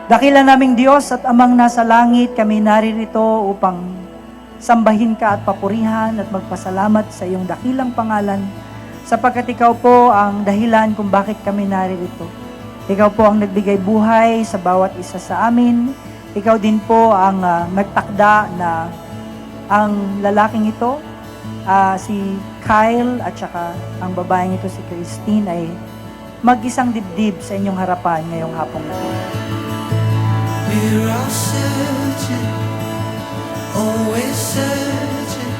Dakila naming Diyos at Amang nasa langit, kami naririto upang sambahin ka at papurihan at magpasalamat sa iyong dakilang pangalan, sapagkat ikaw po ang dahilan kung bakit kami naririto. Ikaw po ang nagbigay buhay sa bawat isa sa amin. Ikaw din po ang nagtakda na ang lalaking ito, si Kyle, at saka ang babaeng ito, si Christine, ay mag-isang dibdib sa inyong harapan ngayong hapong ito. We're all searching, always searching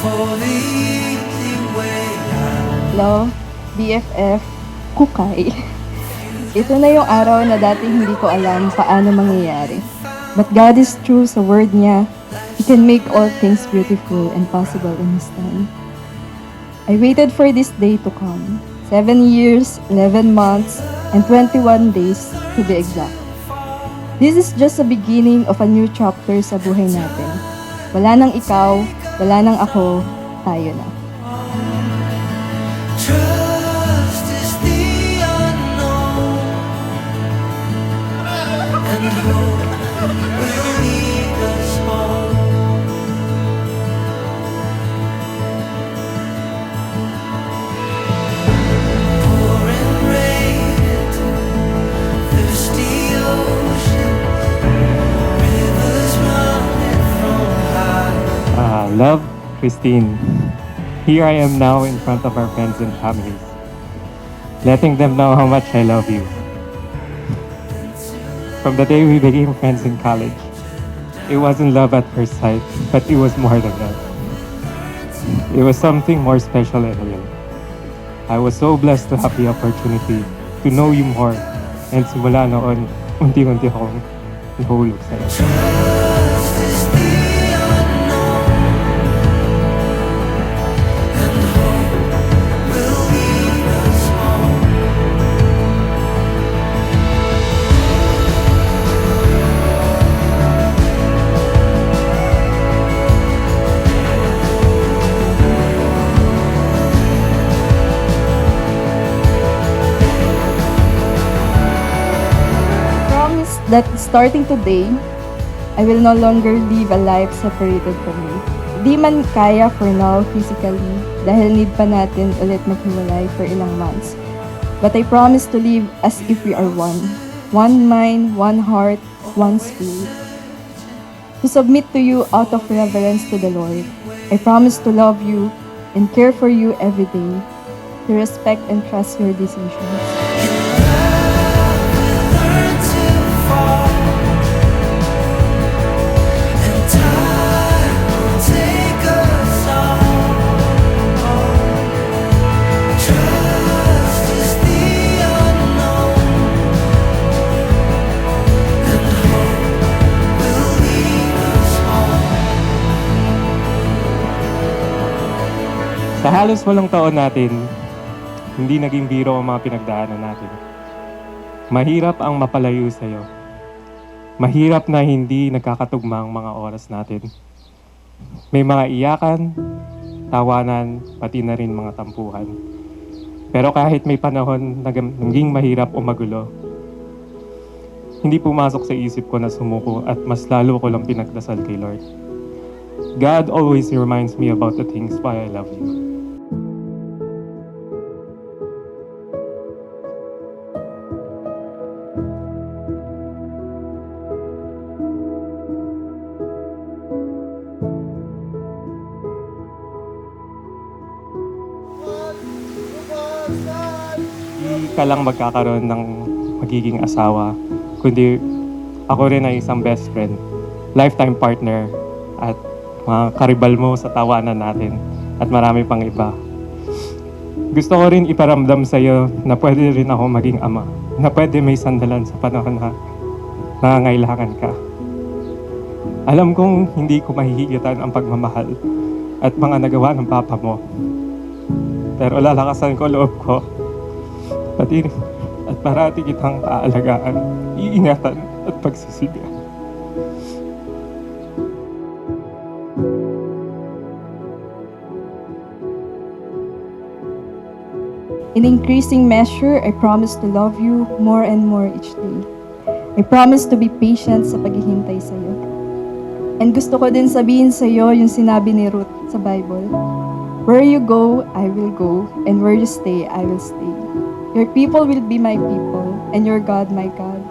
for the easy way out. Hello, BFF, Kukay. Ito na yung araw na dati hindi ko alam paano mangyayari. But God is true sa word niya. He can make all things beautiful and possible in His time. I waited for this day to come. 7 years, 11 months, and 21 days to be exact. This is just the beginning of a new chapter sa buhay natin. Wala nang ikaw, wala nang ako, tayo na. Trust is the unknown, and hope will lead us home. Pouring rain into thirsty oceans, rivers running from high. Love, Christine. Here I am now in front of our friends and families, letting them know how much I love you. From the day we became friends in college, it wasn't love at first sight, but it was more than that. It was something more special and real. I was so blessed to have the opportunity to know you more, and simula noon, unti-unti akong nahulog sa'yo. Trust is the unknown, and hope will lead us home. Promise that starting today, I will no longer live a life separated from you. Di man kaya for now physically dahil need pa natin ulit maghiwalay for ilang months. But I promise to live as if we are one. One mind, one heart, one spirit. To submit to you out of reverence to the Lord. I promise to love you and care for you every day. To respect and trust your decisions. Learn to fall, and time will take us all. Trust is the unknown, and hope will lead us home. Sa halos walong taon natin, hindi naging biro ang mga pinagdaanan natin. Mahirap ang mapalayo sa'yo. Mahirap na hindi nagkakatugma ang mga oras natin. May mga iyakan, tawanan, pati na rin mga tampuhan. Pero kahit may panahon na naging mahirap o magulo, hindi pumasok sa isip ko na sumuko at mas lalo ko lang pinagdasal kay Lord. God always reminds me about the things why I love you. Hindi ka lang magkakaroon ng magiging asawa, kundi ako rin ay isang best friend, lifetime partner, at mga karibal mo sa tawanan natin, at marami pang iba. Gusto ko rin iparamdam sa iyo na pwede rin ako maging ama, na pwede may sandalan sa panahon na nangangailangan ka. Alam kong hindi ko mahihigitan ang pagmamahal at mga nagawa ng papa mo. Pero lalakasan ko loob ko. Pati at parati kitang aalagaan, iingatan at pagsisiga. In increasing measure, I promise to love you more and more each day. I promise to be patient sa paghihintay sa iyo. And gusto ko din sabihin sa iyo yung sinabi ni Ruth sa Bible. Where you go, I will go, and where you stay, I will stay. Your people will be my people, and your God my God.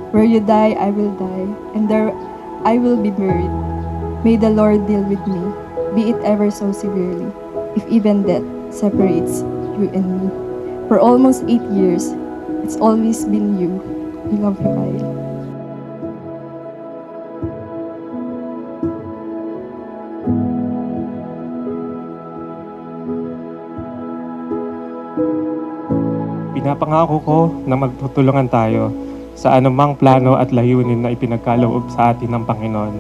Where you die, I will die, and there I will be buried. May the Lord deal with me, be it ever so severely, if even death separates you and me. For almost 8 years, it's always been you. We love you, Kyle. Pinapangako ko na magtutulungan tayo sa anumang plano at layunin na ipinagkaloob sa atin ng Panginoon.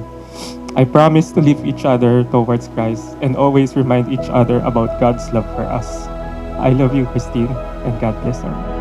I promise to lift each other towards Christ and always remind each other about God's love for us. I love you, Christine, and God bless her.